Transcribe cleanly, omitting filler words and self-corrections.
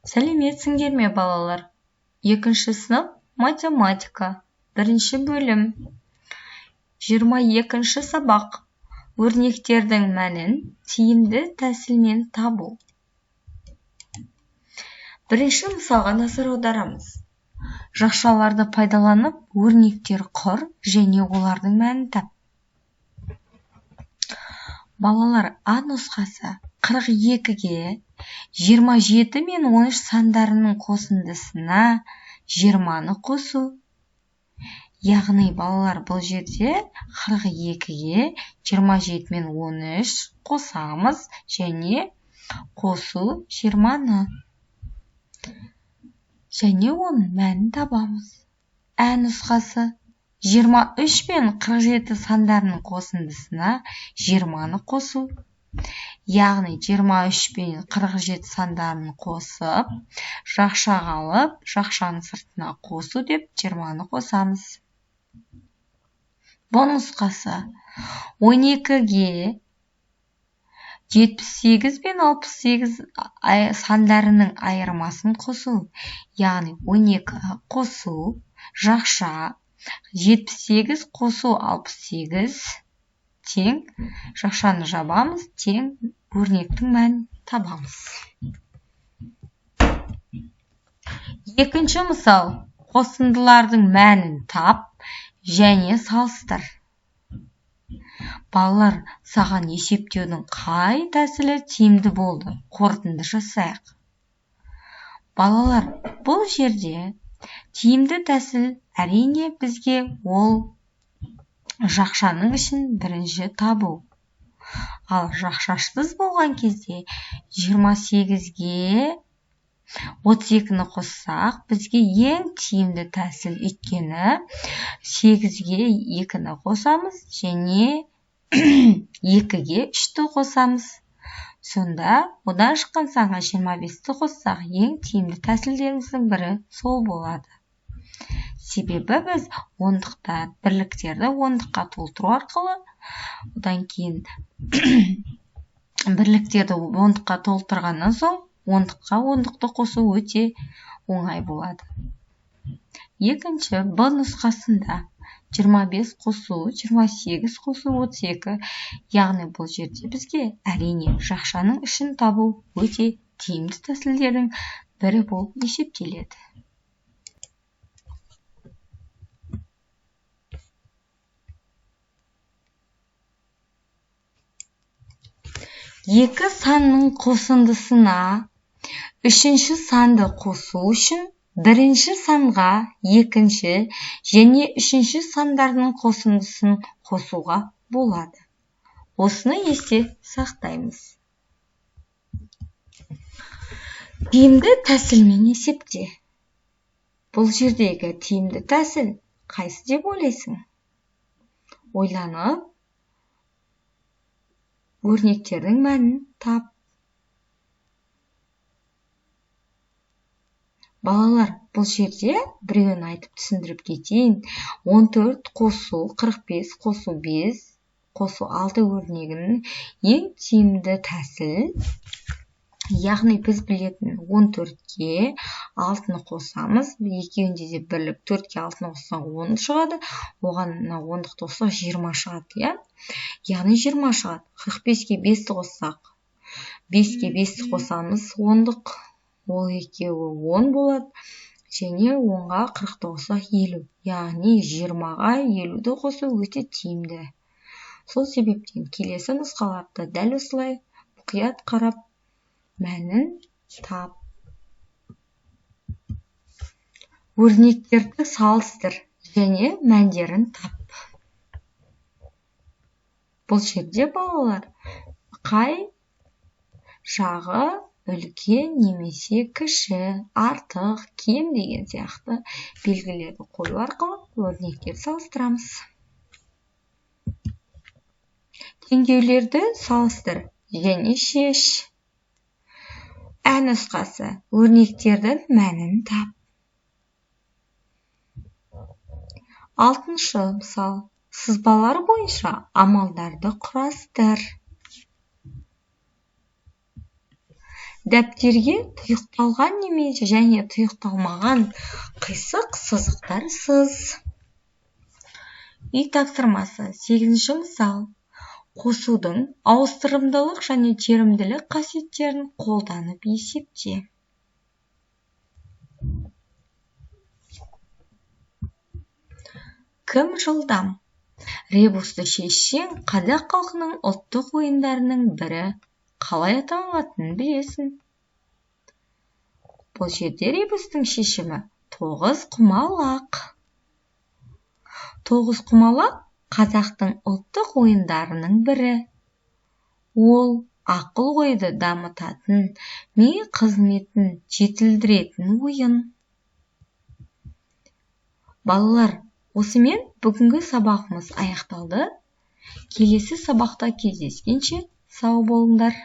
Сәлеметсіңдер ме, балалар? 2-ші сынып математика. 1-ші бөлім. 22-ші сабақ. Өрнектердің мәнін тиімді тәсілмен табу. 1-ші мысалға назар аударамыз. Жақшаларды пайдаланып, өрнектер құр және олардың мәнін тап. Балалар, А нұсқасы 42-ге 27 мен 13 сандарының қосындысына 20-ны қосу. Яғни, балалар, бұл жерде 42-ге 27 мен 13 қосамыз және қосу 20-ны. Және оның мәнін табамыз. Ә нұсқасы 23 пен 47 сандарының қосындысына 20-ны қосу. Яғни 23 пен 47 сандарын қосып, жақшаға алып, жақшаның сыртына қосу деп 20-ны қосамыз. Бұл нұсқасы 12-ге 78 пен 68 сандарының айырмасын қосу. Яғни 12 қосу, жақша 78 қосу 68 тең, жақшаны жабамыз, тең өрнектің мәнін табамыз. 2-ші мысал, қосындылардың мәнін тап және салыстыр. Балалар, саған есептеудің қай тәсілі тиімді болды? Қорытынды жасайық. Балалар, бұл жерде тиімді тәсіл әрине бізге ол жақшаның ішін бірінші табу. Ал жақшасыз болған кезде 28-ге 32-ні қоссақ, бізге ең тиімді тәсіл өйткені 8-ге 2-ні қосамыз және 2-ге 3-ті қосамыз. Сонда, одан шыққан санға 25-ті қоссақ, ең тиімді тәсілдеріміздің бірі сол болады. Себебі біз бірліктерді ондыққа толтыру арқылы, одан кейін бірліктерді ондыққа толтырғаннан соң, ондыққа ондықты қосу өте оңай болады. 2-ші Б нұсқасында 25 қосу, 28 қосу 32, яғни бұл жерде бізге әрине жақшаның ішін табу өте тиімді тәсілдердің бірі болып есептеледі. 2 санның қосындысына 3-ші санды қосу үшін 1-ші санға 2-ші және 3-ші сандардың қосындысын қосуға болады. Осыны есте сақтаймыз. Тиімді тәсілмен есепте. Бұл жердегі тиімді тәсіл қайсы деп ойлайсың? Ойланып, өрнектердің мәнін тап. Балалар, бұл жерде біреуін айтып түсіндіріп кетейін. 14 қосу, 45 қосу 5, қосу 6 өрнегінің ең тиімді тәсіл. Яғни біз білетін 14-ке 6-ны қосамыз, екеуінде де бірлік 4-ке 6-ны қоссақ 10 шығады, оған 10-ды қоссақ 20 шығады. Яғни 20 шығады. 45-ке 5-ті қоссақ, 5-ке 5-ті қосамыз 10-дық, ол екеуі 10 болады, және 10-ға 40-ті қоссақ 50. Яғни 20-ға 50-ді қосу өте тиімді. Сол себептен келесі нұсқаларды дәл осылай мұқият қарап, мәнін тап. Өрнектерді салыстыр және мәндерін тап. Бұл жерде балалар қай жағы үлкен немесе кіші, артық, кем деген сияқты белгілерді қою арқылы өрнектерді салыстырамыз. Теңдеулерді салыстыр және шеш. Ә нұсқасы өрнектердің мәнін тап. 6-шы мысал, сызбалар бойынша амалдарды құрастыр. дәптерге тұйықталған немесе және тұйықталмаған қисық сызықтар сыз. Үй тапсырмасы 8-ші мысал. Қосудың ауыстырымдылық және терімділік қасиеттерін қолданып есепте. Кім жылдам? Ребусты шешсең, қазақ халқының ұлттық ойындарының бірі қалай аталатынын білесің. Бұл жерде ребустың шешімі 9 құмалақ. 9 құмалақ қазақтың ұлттық ойындарының бірі. Ол ақыл ойды дамытатын, ми қызметін жетілдіретін ойын. Балалар, осымен бүгінгі сабағымыз аяқталды. Келесі сабақта кездескенше сау болыңдар.